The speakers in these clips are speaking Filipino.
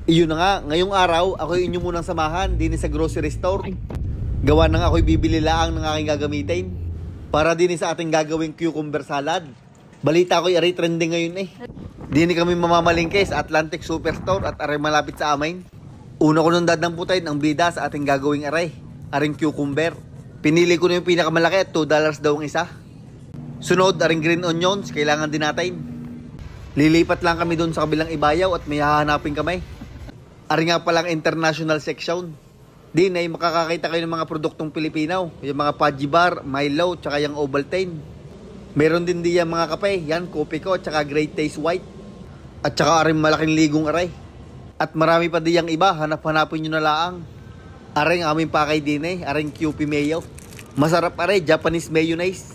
Iyon na nga, ngayong araw, ako inyo munang samahan din sa grocery store. Gawa nang ako'y bibili laang ng aking gagamitin para din sa ating gagawing cucumber salad. Balita ko'y aray trending ngayon eh. Dini kami mamamalingke sa Atlantic Superstore at aray malapit sa amin. Una ko nung dadamputin ang bida sa ating gagawing aray, aring cucumber. Pinili ko na yung pinakamalaki at $2 daw ang isa. Sunod, aring green onions, kailangan din natin. Lilipat lang kami doon sa kabilang ibayaw at may hahanapin kami. Ari nga palang international section. Din ay makakakita kayo ng mga produktong Pilipino. Yung mga Pudgy Bar, Milo, tsaka yung Ovaltine. Meron din diyan mga kape. Yan, kopi ko, tsaka Great Taste White. At tsaka aring malaking ligong aray. At marami pa diyang iba, hanap-hanapin nyo na laang. Aring aming pakay din eh, aring QP Mayo. Masarap aray, Japanese mayonnaise.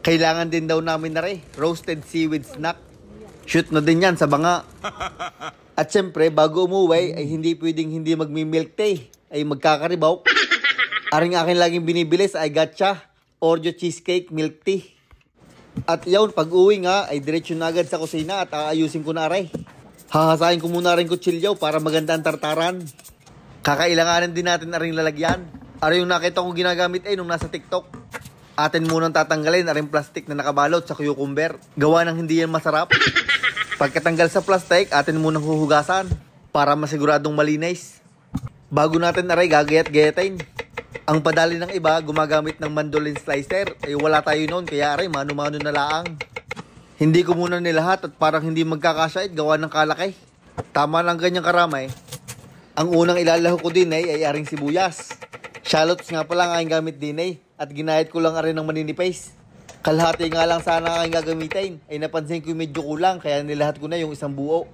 Kailangan din daw namin na rin, roasted seaweed snack. Shoot na din yan sa banga. At syempre, bago umuwi, ay hindi pwedeng hindi magmi-milk tea. Ay magkakaribaw. Aring akin laging binibili sa Gacha, Oreo cheesecake, milk tea. At yun, pag uwi nga, ay diretsyo na agad sa kusina at aayusin ko na aray. Hahasain ko muna rin kutsilyo para maganda ang tartaran. Kakailanganin din natin aring lalagyan. Aray yung nakita ko ginagamit ay nung nasa TikTok. Atin munang tatanggalin aring plastic na nakabalot sa cucumber. Gawa ng hindi yan masarap. Pagkatanggal sa plastic, atin munang huhugasan para masiguradong malinis. Bago natin aray gagayat-gayatin. Ang padali ng iba, gumagamit ng mandolin slicer. Ay wala tayo noon, kaya aray mano-mano na laang. Hindi ko muna nilahat at parang hindi magkakasya at gawa ng kalaki. Tama lang ganyang karamay. Ang unang ilalaho ko din ay aring sibuyas. Shallots nga pala ang aking gamit din at ginayat ko lang aray ng maninipis. Kalahati nga lang sana ang aking gagamitin. Ay napansin ko medyo kulang kaya nilahat ko na yung isang buo.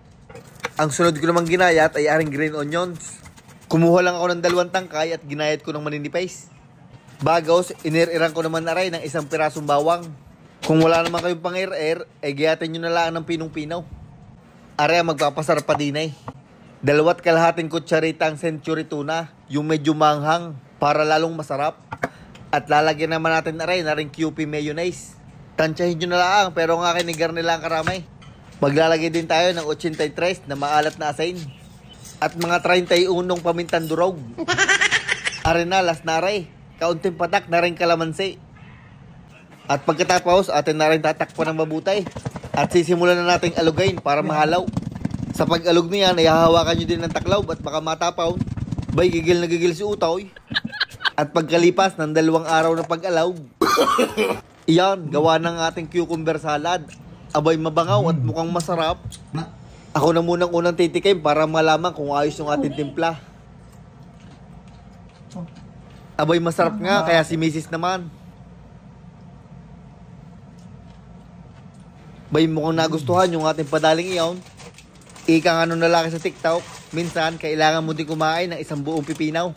Ang sunod ko namang ginayat ay aring green onions. Kumuha lang ako ng 2 tangkay at ginayat ko ng maninipis. Bagos, inir-irang ko naman aray ng 1 pirasong bawang. Kung wala naman kayong pang-ir-ir, ay gayatin nyo na lang ng pinong-pinaw. Aray magpapasarap pa din eh. 2 kalahating kutsarita ang century tuna, yung medyo manghang, para lalong masarap. At lalagyan naman natin aray na rin QP mayonnaise. Tansyahin nyo na lang, pero ang akin nigar nila ang karamay. Maglalagay din tayo ng 83 na maalat na asin. At mga 31 pamintang durog. Aray na, last na aray. Kaunting patak na rin kalamansi. At pagkatapos, atin na rin tatakpan ng mabutay. At sisimulan na nating alugayin para mahalaw. Sa pag-alog niyan, ay hahawakan nyo din ng taklaw at baka matapaw. Bay, gigil na gigil si Utoy. At pagkalipas ng 2 araw na pag-alog, iyan, gawa ng ating cucumber salad. Abay mabangaw at mukhang masarap. Ako na munang unang titikim para malaman kung ayos yung ating timpla. Abay masarap nga, kaya si Mrs. naman. Bay mukhang nagustuhan yung ating padaling iyon. Ika nga nung lalaki sa TikTok, minsan kailangan mo din kumain ng 1 buong pipinaw.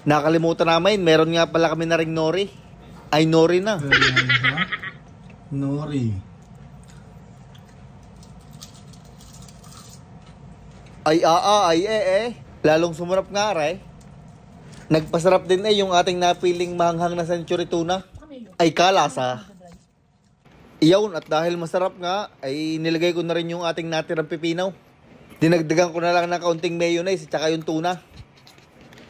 Nakalimutan namin, meron nga pala kami na ring nori. Ay, nori na. Nori. Ay, lalong sumarap nga rin. Nagpasarap din yung ating napiling mahanghang na century tuna. Ay kalasa. Iyon, at dahil masarap nga, ay nilagay ko na rin yung ating natirang pipinaw. Dinagdagan ko na lang ng kaunting mayonnaise at saka yung tuna.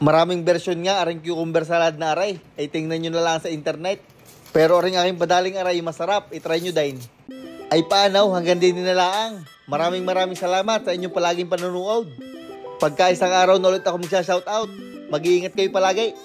Maraming version nga, aring cucumber salad na aray. Ay tingnan nyo na lang sa internet. Pero aring aking padaling aray, masarap. I-try nyo din. Ay paanaw, hanggang din nilalaang. Maraming salamat sa inyong palaging panonood. Pagka isang araw na ulit ako magsha-shoutout, mag-iingat kayo palagi.